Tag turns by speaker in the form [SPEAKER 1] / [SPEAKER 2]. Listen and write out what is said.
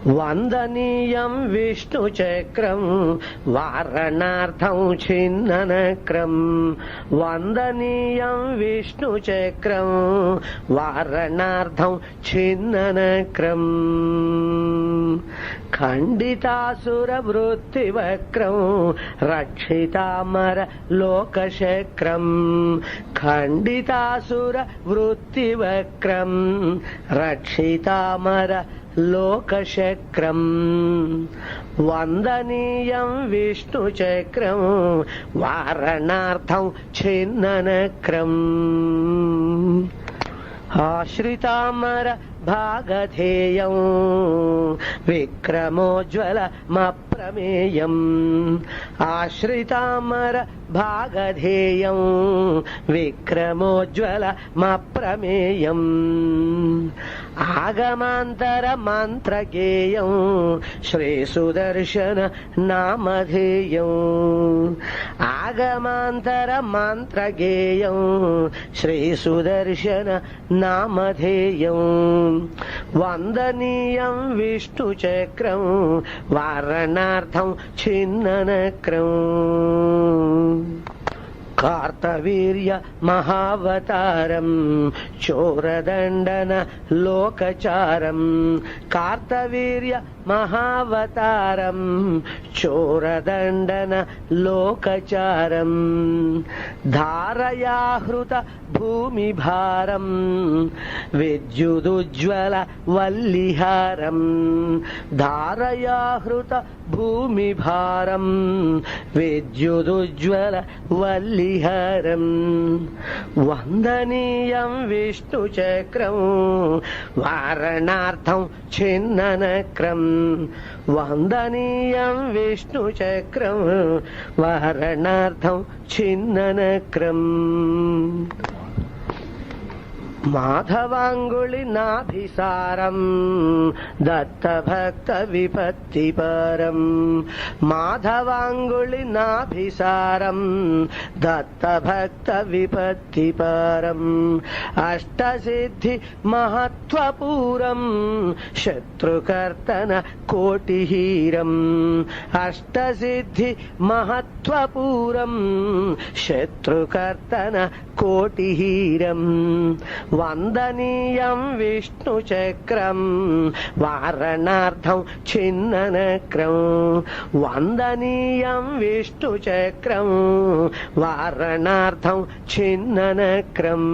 [SPEAKER 1] వందనీయం విష్ణుచక్రం వారణార్థం ఛిన్ననక్రం. వందనీయం విష్ణుచక్రం వారణార్థం ఛిన్ననక్రం. ఖండితాసురవృత్తివక్రం రక్షితామర లోకశక్రం. ఖండితాసురవృత్తివక్రం రక్షితామర లోకశక్రం. వందనీయం విష్ణుచక్రం వారణార్థం ఛిన్ననక్రం. ఆశ్రితామర భాగధేయం విక్రమోజ్వలమప్రమేయం. ఆశ్రితామర భాగధేయం విక్రమోజ్వలమప్రమేయం. ఆగమాంతర మంత్రగేయం శ్రీసుదర్శన నామధేయం. ఆగమాంతర మంత్రగేయం శ్రీసుదర్శన నామధేయం. వందనీయం విష్ణుచక్రం వారణార్థం ఛిన్ననక్రం. కార్తవీర్య మహావతారం చోరదండన లోకచారం. కార్తవీర్య మహావతారం చోరదండన లోకచారం. ధారయాహృత భూమిభారం విద్యుదుజ్వల వల్లిహారం. ధారయాహృత భూమిభారం విద్యుదుజ్వల వల్లిహారం. వందనీయం విష్ణుచక్రం వారణార్థం ఛిన్ననక్రం. వందనీయం విష్ణుచక్రం వారణార్థం ఛిన్ననక్రం. మాధవాంగుళి నాభిసారం దత్తభక్త విపత్తిపరం. మాధవాంగుళి నాభిసారం దత్తభక్త విపత్తిపరం. అష్టసిద్ధి మహత్వపూరం శత్రుకర్తన కోటిహీరం. అష్టసిద్ధి మహత్వపూరం శత్రుకర్తన కోటిహీరం. వందనీయం విష్ణుచక్రం వారణార్థం ఛిన్ననక్రం. వందనీయం విష్ణుచక్రం వారణార్థం ఛిన్ననక్రం.